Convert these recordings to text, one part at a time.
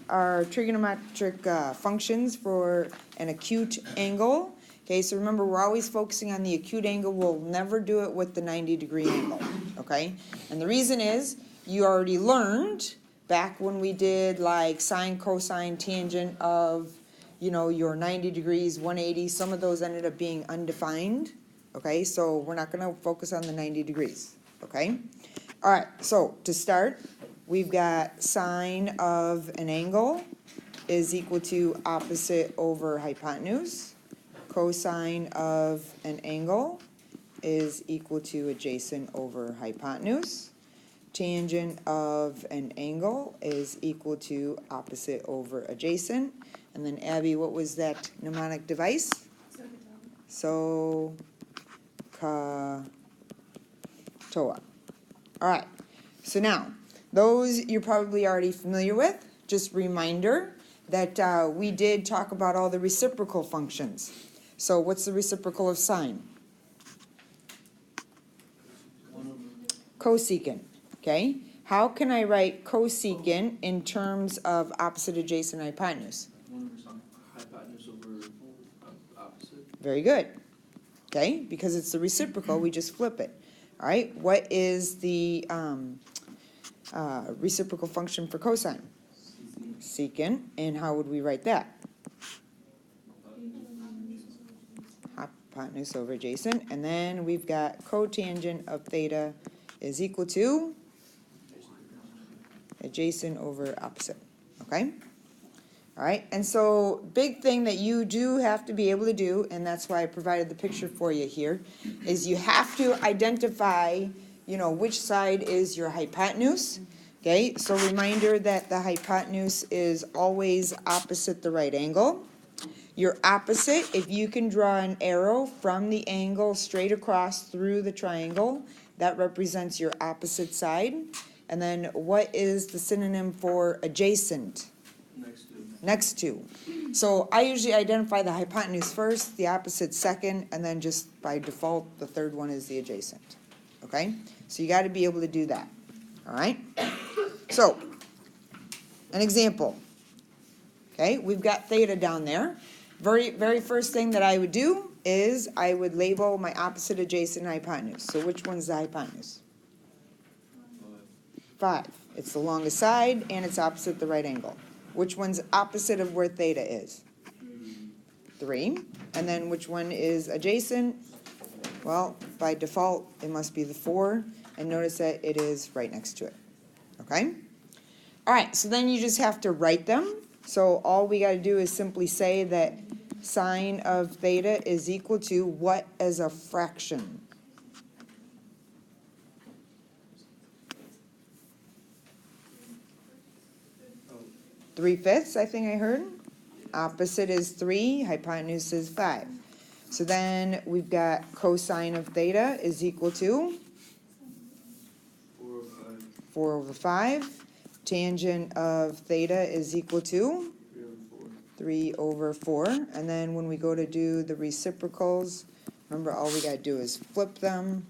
our trigonometric functions for an acute angle. Okay, so remember, we're always focusing on the acute angle. We'll never do it with the 90-degree angle, okay? And the reason is, you already learned back when we did like sine, cosine, tangent of, you know, your 90 degrees, 180, some of those ended up being undefined, okay? So we're not going to focus on the 90 degrees, okay? All right, so to start, we've got sine of an angle is equal to opposite over hypotenuse. Cosine of an angle is equal to adjacent over hypotenuse. Tangent of an angle is equal to opposite over adjacent. And then Abby, what was that mnemonic device? SOHCAHTOA. All right, so now, those you're probably already familiar with. Just reminder that we did talk about all the reciprocal functions. So what's the reciprocal of sine? Cosecant, okay? How can I write cosecant in terms of opposite, adjacent, hypotenuse? Hypotenuse over opposite. Very good, okay? Because it's the reciprocal, we just flip it. All right, what is the reciprocal function for cosine? Secant, and how would we write that? Hypotenuse over adjacent, and then we've got cotangent of theta is equal to adjacent over opposite, okay? All right, and so big thing that you do have to be able to do, and that's why I provided the picture for you here, is you have to identify, you know, which side is your hypotenuse, okay? So reminder that the hypotenuse is always opposite the right angle. Your opposite, if you can draw an arrow from the angle straight across through the triangle, that represents your opposite side. And then what is the synonym for adjacent? Next to. So I usually identify the hypotenuse first, the opposite second, and then just by default, the third one is the adjacent. Okay? So you got to be able to do that. All right? So, an example. Okay, we've got theta down there. Very first thing that I would do is I would label my opposite, adjacent, hypotenuse. So which one's the hypotenuse? 5. It's the longest side, and it's opposite the right angle. Which one's opposite of where theta is? 3. And then which one is adjacent? Well, by default, it must be the 4. And notice that it is right next to it. Okay? All right, so then you just have to write them. So all we got to do is simply say that sine of theta is equal to what as a fraction? Oh. 3/5, I think I heard. Opposite is 3, hypotenuse is 5. So then we've got cosine of theta is equal to 4 over 5. Tangent of theta is equal to 3 over 4. And then when we go to do the reciprocals, remember all we got to do is flip them.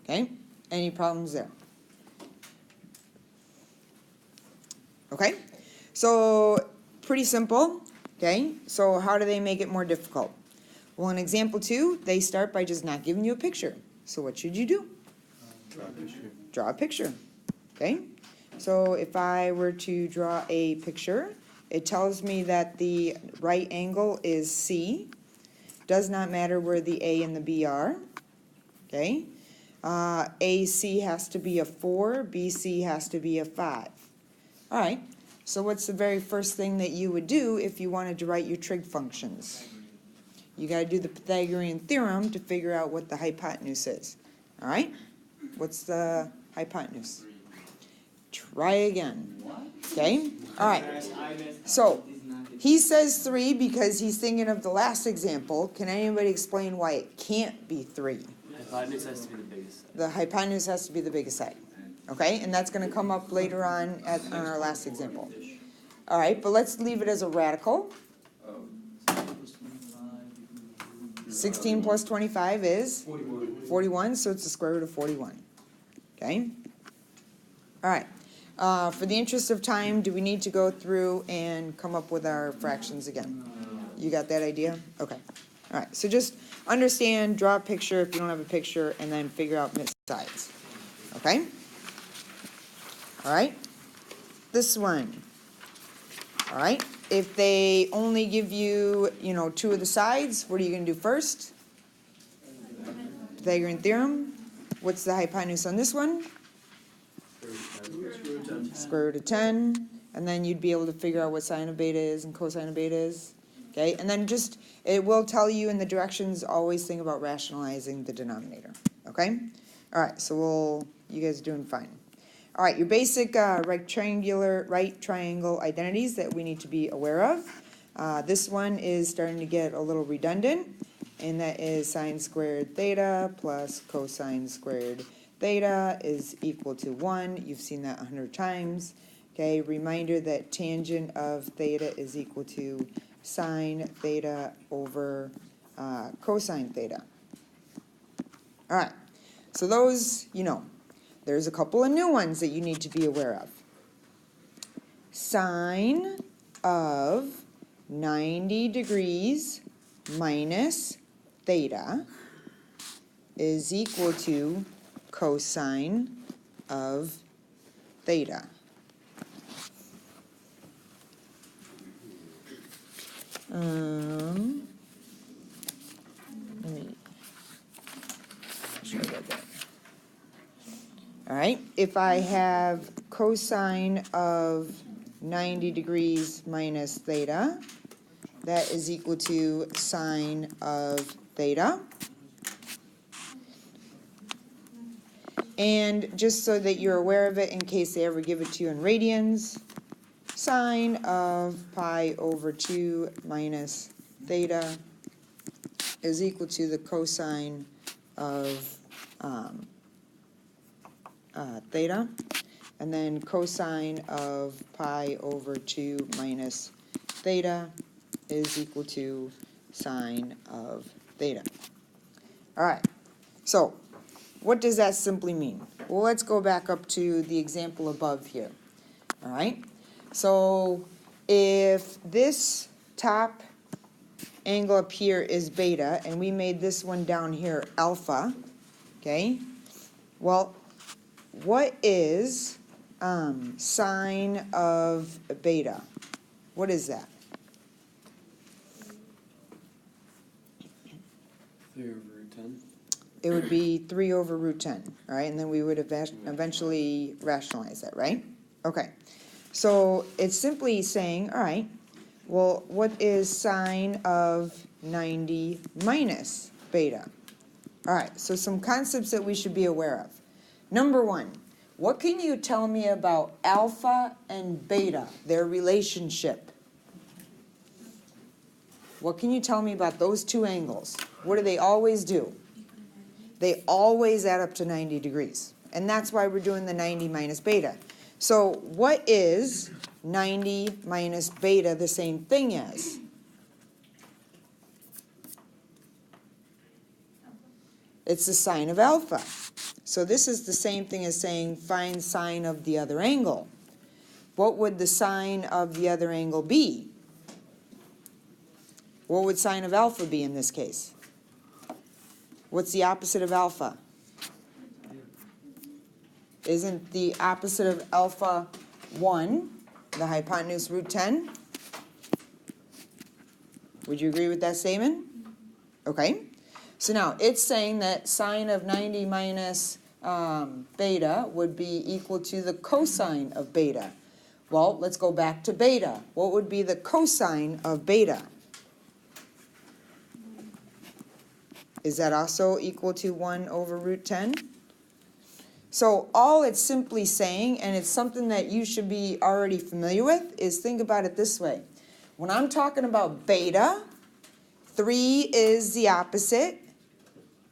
Okay, any problems there? Okay, so pretty simple. Okay, so how do they make it more difficult? Well, in example 2, they start by just not giving you a picture. So what should you do? Draw a picture. Draw a picture. Okay, so if I were to draw a picture, it tells me that the right angle is C. Does not matter where the A and the B are. Okay, AC has to be a 4, BC has to be a 5. All right, so what's the very first thing that you would do if you wanted to write your trig functions? You got to do the Pythagorean theorem to figure out what the hypotenuse is. All right, what's the hypotenuse? Try again. Okay, all right, so he says 3 because he's thinking of the last example. Can anybody explain why it can't be 3? The hypotenuse has to be the biggest side. The hypotenuse has to be the biggest side. Okay, and that's going to come up later on on our last example. All right, but let's leave it as a radical. 16 plus 25 is 41. 41, so it's the square root of 41. Okay? All right. For the interest of time, do we need to go through and come up with our fractions again? You got that idea? Okay. All right. So just understand, draw a picture if you don't have a picture, and then figure out missed sides. Okay? All right? This one. All right? If they only give you, 2 of the sides, what are you going to do first? Pythagorean theorem. What's the hypotenuse on this one? Square root of 10. And then you'd be able to figure out what sine of beta is and cosine of beta is. Okay? And then it will tell you in the directions, always think about rationalizing the denominator. Okay? All right, so you guys are doing fine. All right, your basic right triangle identities that we need to be aware of. This one is starting to get a little redundant, and that is sine squared theta plus cosine squared theta is equal to 1. You've seen that 100 times. Okay, reminder that tangent of theta is equal to sine theta over cosine theta. All right, so those, There's a couple of new ones that you need to be aware of. Sine of 90 degrees minus theta is equal to cosine of theta. Let me show you that. All right, if I have cosine of 90 degrees minus theta, that is equal to sine of theta. And just so that you're aware of it in case they ever give it to you in radians, sine of pi over 2 minus theta is equal to the cosine of theta, and then cosine of pi over 2 minus theta is equal to sine of theta. All right, so what does that simply mean? Well, let's go back up to the example above here. All right, so if this top angle up here is beta, and we made this one down here alpha, okay, well, what is sine of beta? What is that? 3 over root 10. It would be 3 over root 10, all right? And then we would eventually rationalize that, right? Okay. So it's simply saying, all right, well, what is sine of 90 minus beta? All right, so some concepts that we should be aware of. Number one, what can you tell me about alpha and beta, their relationship? What can you tell me about those two angles? What do they always do? They always add up to 90 degrees. And that's why we're doing the 90 minus beta. So what is 90 minus beta the same thing as? It's the sine of alpha. So this is the same thing as saying find sine of the other angle. What would the sine of the other angle be? What would sine of alpha be in this case? What's the opposite of alpha? Isn't the opposite of alpha 1, the hypotenuse root 10? Would you agree with that statement? Okay. So now it's saying that sine of 90 minus beta would be equal to the cosine of beta. Well, let's go back to beta. What would be the cosine of beta? Is that also equal to 1 over root 10? So all it's simply saying, and it's something that you should be already familiar with, is think about it this way. When I'm talking about beta, 3 is the opposite,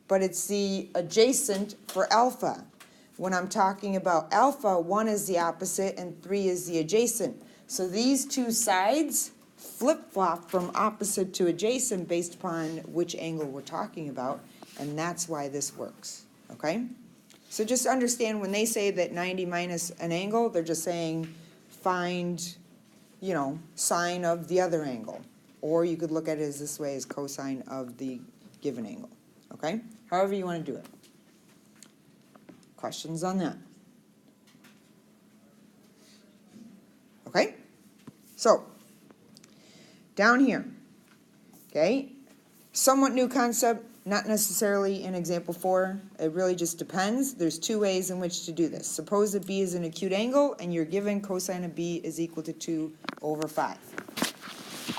but it's the adjacent for alpha. When I'm talking about alpha, 1 is the opposite and 3 is the adjacent. So these two sides flip-flop from opposite to adjacent based upon which angle we're talking about, and that's why this works, okay? So just understand when they say that 90 minus an angle, they're just saying find, you know, sine of the other angle. Or you could look at it as this way, as cosine of the given angle, okay? However you want to do it. Questions on that? Okay? So, down here, okay? Somewhat new concept, not necessarily in example 4. It really just depends. There's 2 ways in which to do this. Suppose that B is an acute angle and you're given cosine of B is equal to 2 over 5.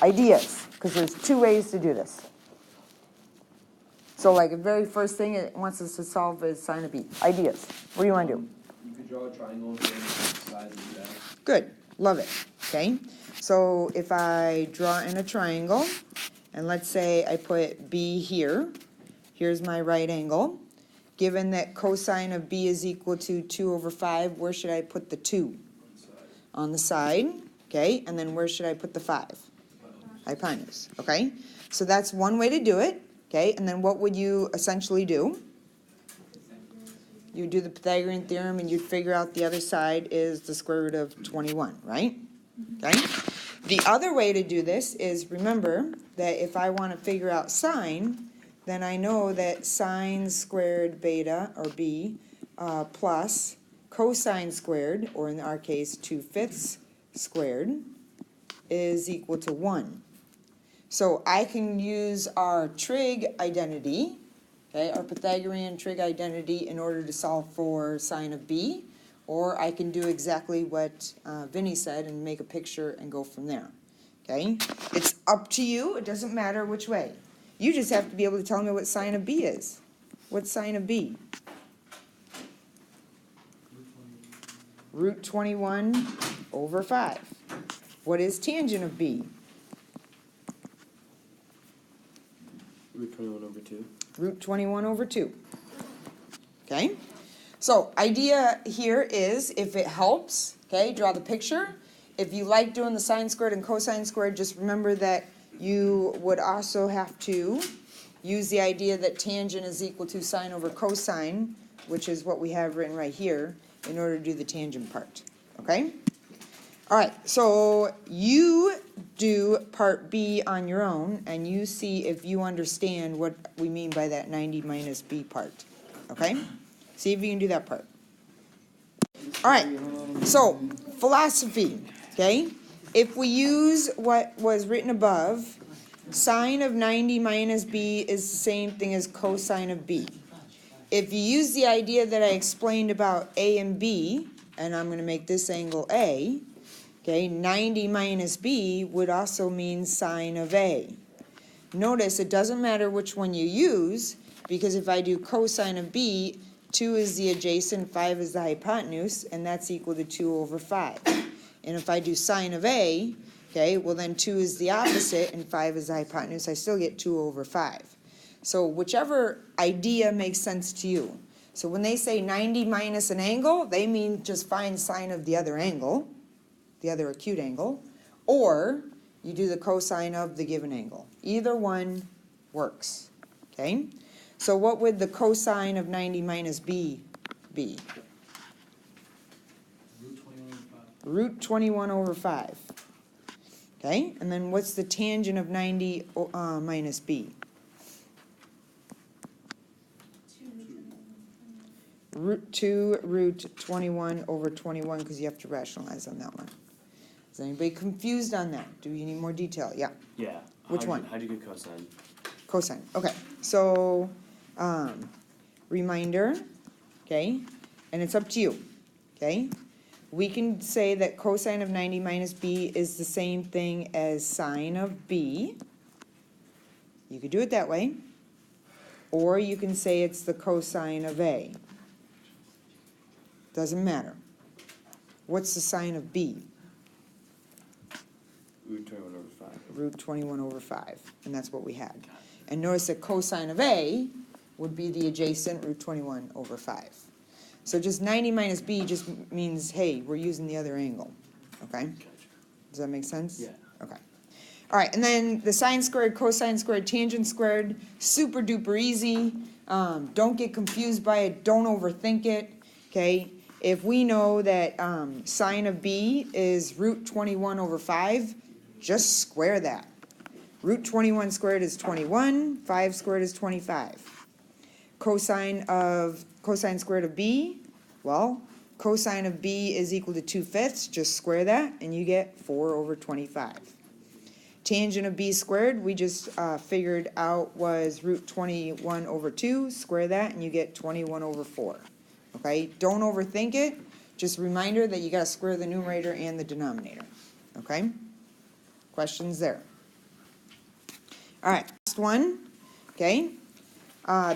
Ideas, because there's 2 ways to do this. So like the very first thing it wants us to solve is sine of B. Ideas. What do you want to do? You could draw a triangle and the sides of the back. Good. Love it. Okay. So if I draw in a triangle, and let's say I put B here. Here's my right angle. Given that cosine of B is equal to 2 over 5, where should I put the 2? On the side. Okay. And then where should I put the 5? Hypotenuse. Okay. So that's one way to do it. Okay, and then what would you essentially do? You do the Pythagorean theorem and you'd figure out the other side is the square root of 21, right? Okay. The other way to do this is, remember that if I want to figure out sine, then I know that sine squared beta, or B, plus cosine squared, or in our case 2/5 squared, is equal to 1. So I can use our trig identity, okay, our Pythagorean trig identity in order to solve for sine of B, or I can do exactly what Vinny said and make a picture and go from there, okay? It's up to you. It doesn't matter which way. You just have to be able to tell me what sine of B is. What's sine of B? Root 21 over 5. What is tangent of B? Root 21 over 2. Root 21 over 2. Okay? So, idea here is, if it helps, okay, draw the picture. If you like doing the sine squared and cosine squared, just remember that you would also have to use the idea that tangent is equal to sine over cosine, which is what we have written right here, in order to do the tangent part. Okay? All right, so you do part B on your own, and you see if you understand what we mean by that 90 minus B part, okay? See if you can do that part. All right, so philosophy, okay? If we use what was written above, sine of 90 minus B is the same thing as cosine of B. If you use the idea that I explained about A and B, and I'm going to make this angle A, okay, 90 minus B would also mean sine of A. Notice it doesn't matter which one you use, because if I do cosine of B, 2 is the adjacent, 5 is the hypotenuse, and that's equal to 2 over 5. And if I do sine of A, okay, well then 2 is the opposite, and 5 is the hypotenuse, I still get 2 over 5. So whichever idea makes sense to you. So when they say 90 minus an angle, they mean just find sine of the other angle, the other acute angle, or you do the cosine of the given angle. Either one works, okay? So what would the cosine of 90 minus B be? Root 21 over 5. Okay, and then what's the tangent of 90 minus B? Root 2 root 21 over 21, because you have to rationalize on that one. Is anybody confused on that? Do you need more detail? Yeah. Yeah. Which one? How'd you get cosine? Cosine. Okay. So, reminder, okay, and it's up to you, okay? We can say that cosine of 90 minus B is the same thing as sine of B. You could do it that way. Or you can say it's the cosine of A. Doesn't matter. What's the sine of B? Root 21 over 5. Root 21 over 5. And that's what we had. And notice that cosine of A would be the adjacent root 21 over 5. So just 90 minus B just means, hey, we're using the other angle. Okay? Gotcha. Does that make sense? Yeah. Okay. All right, and then the sine squared, cosine squared, tangent squared, super duper easy. Don't get confused by it, don't overthink it, okay? If we know that sine of b is root 21 over 5, just square that. Root 21 squared is 21, 5 squared is 25. Cosine squared of b, well, cosine of b is equal to 2/5, just square that, and you get 4 over 25. Tangent of b squared, we just figured out was root 21 over 2, square that, and you get 21 over 4. Okay, don't overthink it, just a reminder that you gotta square the numerator and the denominator. Okay, questions there? All right, last one, okay.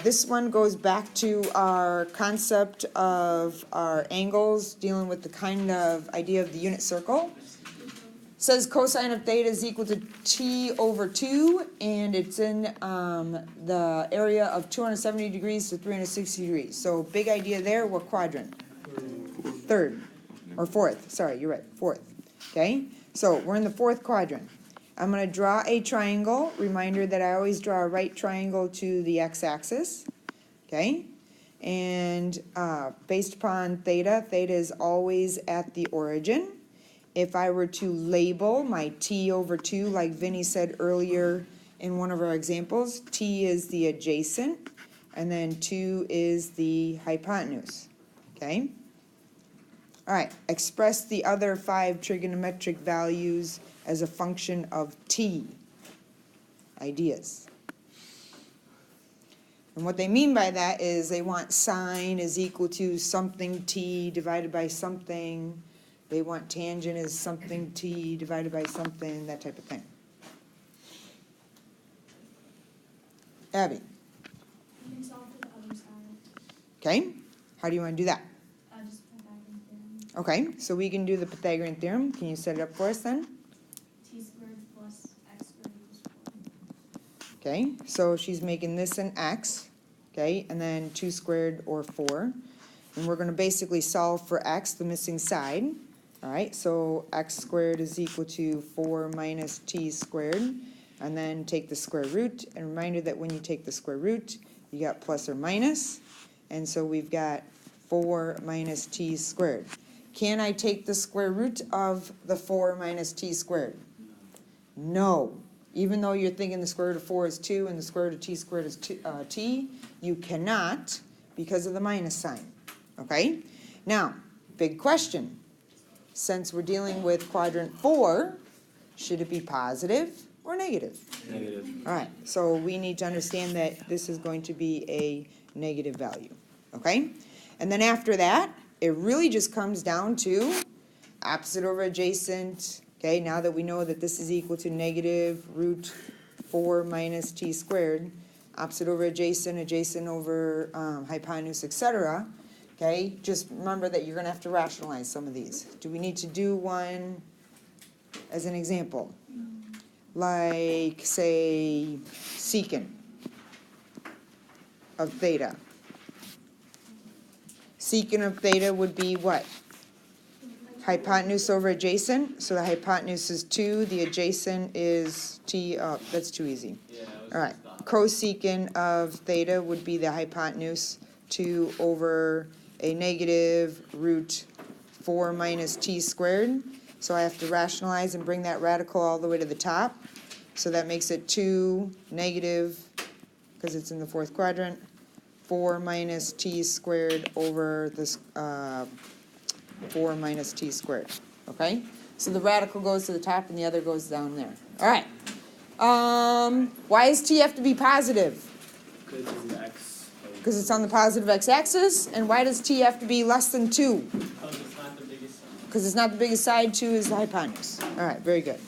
This one goes back to our concept of our angles, dealing with the kind of idea of the unit circle. Says cosine of theta is equal to t over 2, and it's in the area of 270 degrees to 360 degrees. So big idea there, what quadrant? Third, or fourth, sorry, you're right, fourth. Okay, so we're in the fourth quadrant. I'm going to draw a triangle. Reminder that I always draw a right triangle to the x-axis. Okay, and based upon theta, theta is always at the origin. If I were to label my t over 2, like Vinny said earlier in one of our examples, t is the adjacent, and then 2 is the hypotenuse. Okay? All right, express the other 5 trigonometric values as a function of t. Ideas. And what they mean by that is they want sine is equal to something t divided by something. They want tangent is something t divided by something, that type of thing. Abby. You can solve for the other side. Okay, how do you want to do that? Just Pythagorean theorem. Okay, so we can do the Pythagorean theorem. Can you set it up for us then? T squared plus x squared equals 4. Okay, so she's making this an x, okay, and then 2 squared or 4. And we're going to basically solve for x, the missing side. All right, so x squared is equal to 4 minus t squared, and then take the square root. And reminder that when you take the square root, you got plus or minus. And so we've got 4 minus t squared. Can I take the square root of the 4 minus t squared? No. Even though you're thinking the square root of 4 is 2 and the square root of t squared is t, you cannot because of the minus sign. Okay? Now, big question. Since we're dealing with quadrant 4, should it be positive or negative? Negative. All right, so we need to understand that this is going to be a negative value. Okay? And then after that, it really just comes down to opposite over adjacent. Okay, now that we know that this is equal to negative root 4 minus t squared, opposite over adjacent, adjacent over hypotenuse, etc. Okay, just remember that you're going to have to rationalize some of these. Do we need to do one as an example? Like, say, secant of theta. Secant of theta would be what? Hypotenuse over adjacent. So the hypotenuse is 2, the adjacent is t. Oh, that's too easy. Yeah, All right, cosecant of theta would be the hypotenuse 2 over a negative root 4 minus t squared. So I have to rationalize and bring that radical all the way to the top. So that makes it 2 negative, because it's in the fourth quadrant, 4 minus t squared over this 4 minus t squared. Okay? So the radical goes to the top and the other goes down there. All right. Why does t have to be positive? Because it's x. Because it's on the positive x-axis. And why does t have to be less than 2? Because it's not the biggest side. Because it's not the biggest side, 2 is the hypotenuse. All right, very good.